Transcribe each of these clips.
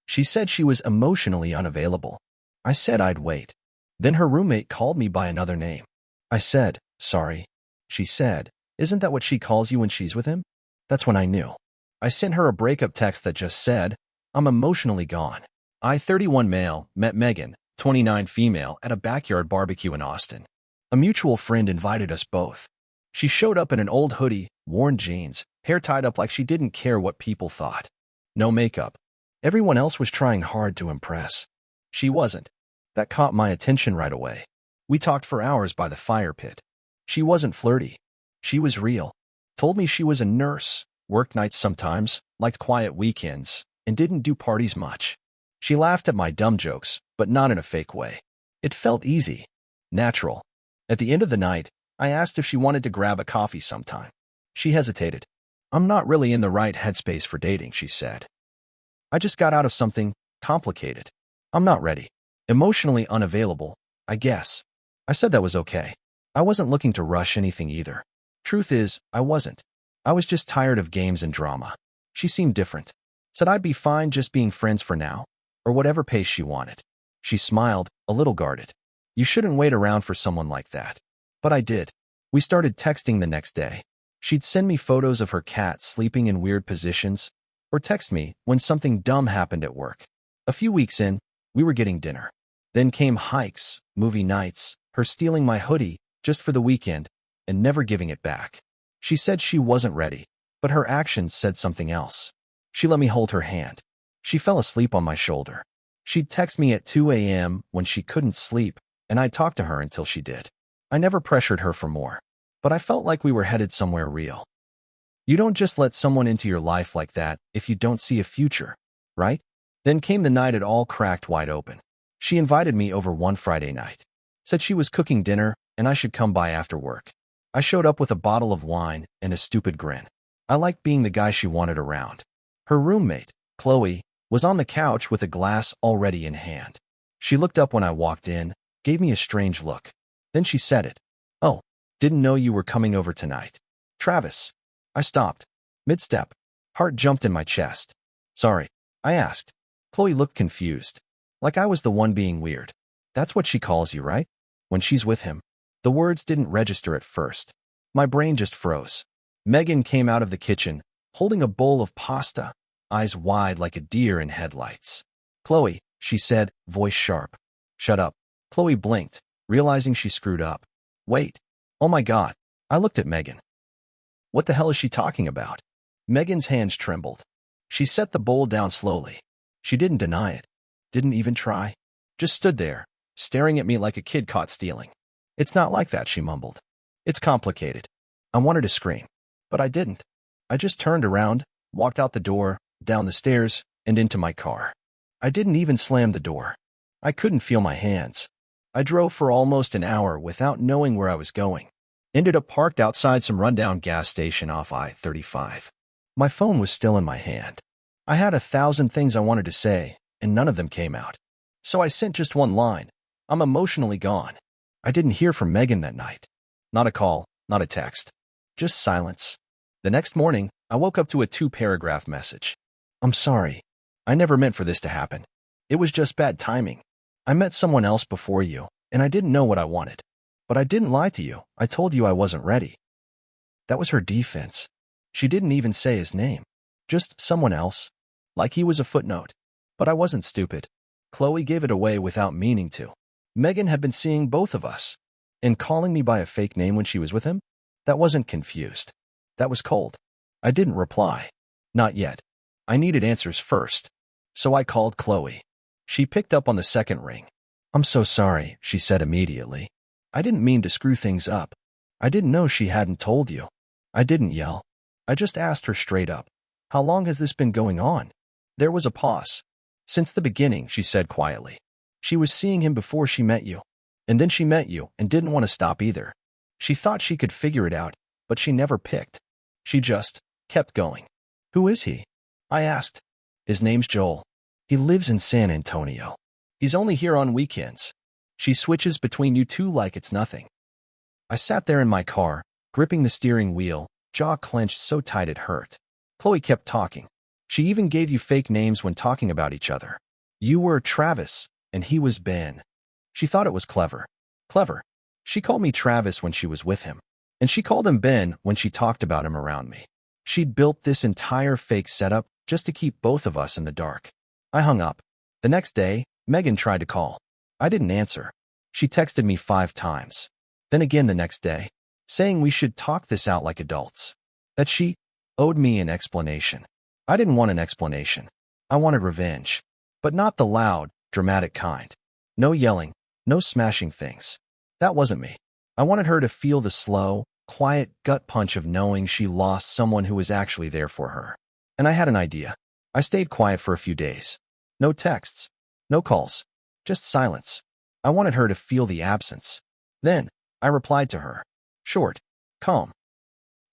She said she was emotionally unavailable. I said I'd wait. Then her roommate called me by another name. I said, sorry. She said, isn't that what she calls you when she's with him? That's when I knew. I sent her a breakup text that just said, I'm emotionally gone. I, 31 male, met Megan, 29 female, at a backyard barbecue in Austin. A mutual friend invited us both. She showed up in an old hoodie, worn jeans, hair tied up like she didn't care what people thought. No makeup. Everyone else was trying hard to impress. She wasn't. That caught my attention right away. We talked for hours by the fire pit. She wasn't flirty. She was real. Told me she was a nurse, worked nights sometimes, liked quiet weekends, and didn't do parties much. She laughed at my dumb jokes, but not in a fake way. It felt easy, natural. At the end of the night, I asked if she wanted to grab a coffee sometime. She hesitated. I'm not really in the right headspace for dating, she said. I just got out of something complicated. I'm not ready. Emotionally unavailable, I guess. I said that was okay. I wasn't looking to rush anything either. Truth is, I wasn't. I was just tired of games and drama. She seemed different. Said I'd be fine just being friends for now, or whatever pace she wanted. She smiled, a little guarded. You shouldn't wait around for someone like that. But I did. We started texting the next day. She'd send me photos of her cat sleeping in weird positions, or text me when something dumb happened at work. A few weeks in, we were getting dinner. Then came hikes, movie nights, her stealing my hoodie just for the weekend and never giving it back. She said she wasn't ready, but her actions said something else. She let me hold her hand. She fell asleep on my shoulder. She'd text me at 2 a.m. when she couldn't sleep, and I'd talk to her until she did. I never pressured her for more, but I felt like we were headed somewhere real. You don't just let someone into your life like that if you don't see a future, right? Then came the night it all cracked wide open. She invited me over one Friday night. Said she was cooking dinner and I should come by after work. I showed up with a bottle of wine and a stupid grin. I liked being the guy she wanted around. Her roommate, Chloe, was on the couch with a glass already in hand. She looked up when I walked in, gave me a strange look. Then she said it. Oh, didn't know you were coming over tonight. Travis. I stopped. Mid-step. Heart jumped in my chest. Sorry, I asked. Chloe looked confused. Like I was the one being weird. That's what she calls you, right? When she's with him. The words didn't register at first. My brain just froze. Megan came out of the kitchen, holding a bowl of pasta, eyes wide like a deer in headlights. Chloe, she said, voice sharp. Shut up. Chloe blinked, realizing she screwed up. Wait. Oh my God. I looked at Megan. What the hell is she talking about? Megan's hands trembled. She set the bowl down slowly. She didn't deny it. Didn't even try. Just stood there, staring at me like a kid caught stealing. It's not like that, she mumbled. It's complicated. I wanted to scream, but I didn't. I just turned around, walked out the door, down the stairs, and into my car. I didn't even slam the door. I couldn't feel my hands. I drove for almost an hour without knowing where I was going. Ended up parked outside some rundown gas station off I-35. My phone was still in my hand. I had 1,000 things I wanted to say, and none of them came out. So I sent just one line. I'm emotionally gone. I didn't hear from Megan that night. Not a call, not a text. Just silence. The next morning, I woke up to a 2-paragraph message. I'm sorry. I never meant for this to happen. It was just bad timing. I met someone else before you, and I didn't know what I wanted. But I didn't lie to you. I told you I wasn't ready. That was her defense. She didn't even say his name. Just someone else. Like he was a footnote. But I wasn't stupid. Chloe gave it away without meaning to. Megan had been seeing both of us. And calling me by a fake name when she was with him? That wasn't confused. That was cold. I didn't reply. Not yet. I needed answers first. So I called Chloe. She picked up on the second ring. I'm so sorry, she said immediately. I didn't mean to screw things up. I didn't know she hadn't told you. I didn't yell. I just asked her straight up. How long has this been going on? There was a pause. Since the beginning, she said quietly. She was seeing him before she met you. And then she met you and didn't want to stop either. She thought she could figure it out, but she never picked. She just kept going. Who is he? I asked. His name's Joel. He lives in San Antonio. He's only here on weekends. She switches between you two like it's nothing. I sat there in my car, gripping the steering wheel, jaw clenched so tight it hurt. Chloe kept talking. She even gave you fake names when talking about each other. You were Travis, and he was Ben. She thought it was clever. Clever. She called me Travis when she was with him, and she called him Ben when she talked about him around me. She'd built this entire fake setup just to keep both of us in the dark. I hung up. The next day, Megan tried to call. I didn't answer. She texted me 5 times. Then again the next day, saying we should talk this out like adults. That she owed me an explanation. I didn't want an explanation. I wanted revenge. But not the loud, dramatic kind. No yelling, no smashing things. That wasn't me. I wanted her to feel the slow, quiet gut punch of knowing she lost someone who was actually there for her. And I had an idea. I stayed quiet for a few days. No texts. No calls. Just silence. I wanted her to feel the absence. Then, I replied to her. Short. Calm.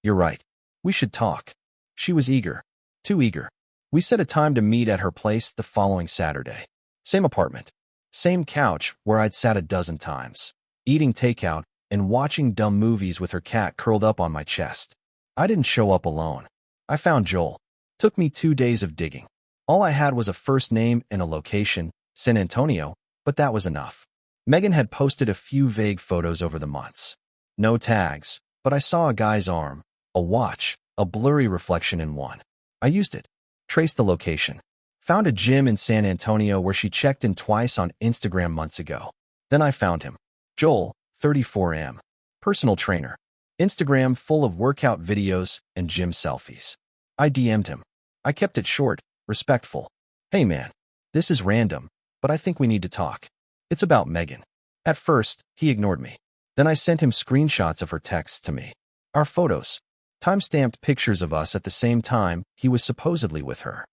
You're right. We should talk. She was eager. Too eager. We set a time to meet at her place the following Saturday. Same apartment. Same couch where I'd sat a dozen times. Eating takeout and watching dumb movies with her cat curled up on my chest. I didn't show up alone. I found Joel. Took me 2 days of digging. All I had was a first name and a location, San Antonio, but that was enough. Megan had posted a few vague photos over the months. No tags, but I saw a guy's arm, a watch, a blurry reflection in one. I used it. Traced the location. Found a gym in San Antonio where she checked in twice on Instagram months ago. Then I found him. Joel, 34M. Personal trainer. Instagram full of workout videos and gym selfies. I DM'd him. I kept it short, respectful. Hey man, this is random, but I think we need to talk. It's about Megan. At first, he ignored me. Then I sent him screenshots of her texts to me. Our photos. Time-stamped pictures of us at the same time he was supposedly with her.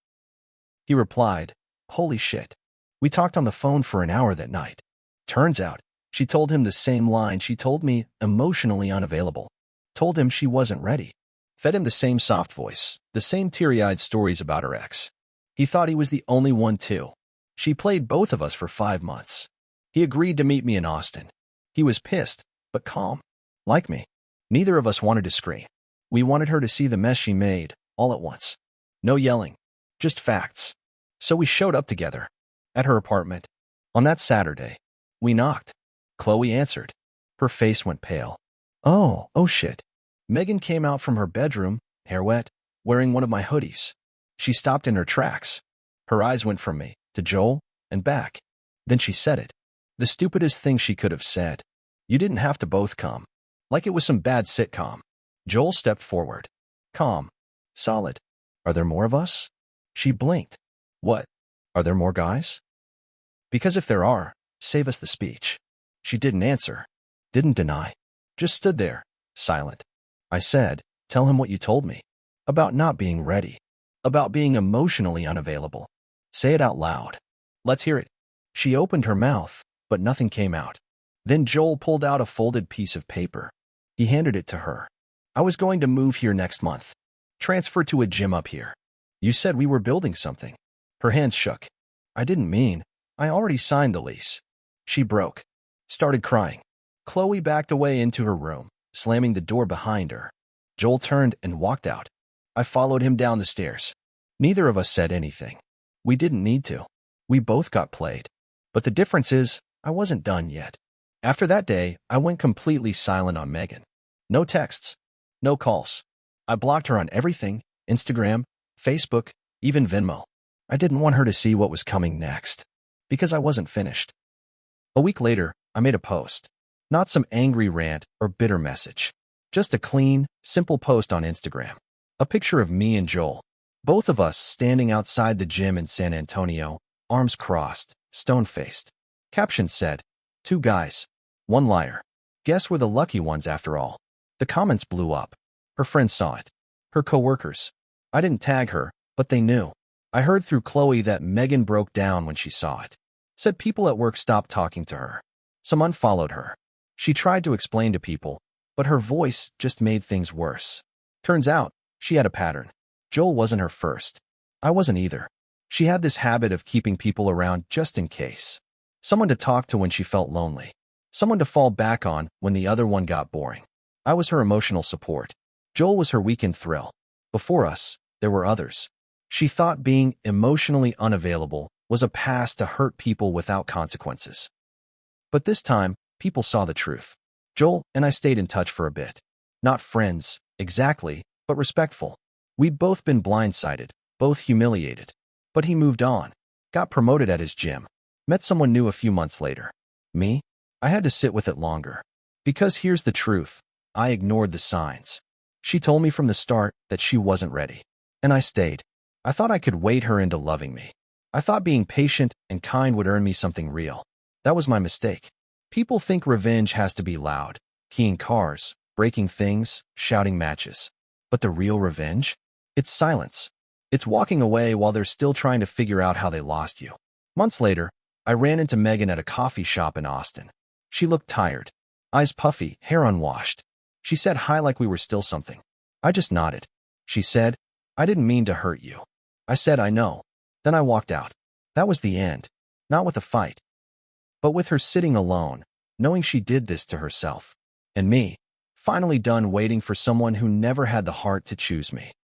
He replied, holy shit. We talked on the phone for an hour that night. Turns out, she told him the same line she told me, emotionally unavailable. Told him she wasn't ready. Fed him the same soft voice, the same teary-eyed stories about her ex. He thought he was the only one too. She played both of us for 5 months. He agreed to meet me in Austin. He was pissed, but calm. Like me. Neither of us wanted to scream. We wanted her to see the mess she made, all at once. No yelling. Just facts. So we showed up together. At her apartment. On that Saturday. We knocked. Chloe answered. Her face went pale. Oh shit. Megan came out from her bedroom, hair wet, wearing one of my hoodies. She stopped in her tracks. Her eyes went from me, to Joel, and back. Then she said it. The stupidest thing she could have said. You didn't have to both come. Like it was some bad sitcom. Joel stepped forward. Calm. Solid. Are there more of us? She blinked. What? Are there more guys? Because if there are, save us the speech. She didn't answer. Didn't deny. Just stood there, silent. I said, tell him what you told me. About not being ready. About being emotionally unavailable. Say it out loud. Let's hear it. She opened her mouth, but nothing came out. Then Joel pulled out a folded piece of paper. He handed it to her. I was going to move here next month. Transfer to a gym up here. You said we were building something. Her hands shook. I didn't mean. I already signed the lease. She broke. Started crying. Chloe backed away into her room, slamming the door behind her. Joel turned and walked out. I followed him down the stairs. Neither of us said anything. We didn't need to. We both got played. But the difference is, I wasn't done yet. After that day, I went completely silent on Megan. No texts. No calls. I blocked her on everything, Instagram, Facebook, even Venmo. I didn't want her to see what was coming next. Because I wasn't finished. A week later, I made a post. Not some angry rant or bitter message. Just a clean, simple post on Instagram. A picture of me and Joel. Both of us standing outside the gym in San Antonio, arms crossed, stone-faced. Caption said, 2 guys, 1 liar. Guess we're the lucky ones after all. The comments blew up. Her friends saw it. Her coworkers. I didn't tag her, but they knew. I heard through Chloe that Megan broke down when she saw it. Said people at work stopped talking to her. Some unfollowed her. She tried to explain to people, but her voice just made things worse. Turns out, she had a pattern. Joel wasn't her first. I wasn't either. She had this habit of keeping people around just in case. Someone to talk to when she felt lonely. Someone to fall back on when the other one got boring. I was her emotional support. Joel was her weekend thrill. Before us, there were others. She thought being emotionally unavailable was a pass to hurt people without consequences. But this time, people saw the truth. Joel and I stayed in touch for a bit. Not friends, exactly, but respectful. We'd both been blindsided, both humiliated. But he moved on, got promoted at his gym, met someone new a few months later. Me? I had to sit with it longer. Because here's the truth, I ignored the signs. She told me from the start that she wasn't ready. And I stayed. I thought I could wait her into loving me. I thought being patient and kind would earn me something real. That was my mistake. People think revenge has to be loud, keying cars, breaking things, shouting matches. But the real revenge? It's silence. It's walking away while they're still trying to figure out how they lost you. Months later, I ran into Megan at a coffee shop in Austin. She looked tired, eyes puffy, hair unwashed. She said hi like we were still something. I just nodded. She said, "I didn't mean to hurt you." I said, "I know." Then I walked out. That was the end. Not with a fight, but with her sitting alone, knowing she did this to herself. And me, finally done waiting for someone who never had the heart to choose me.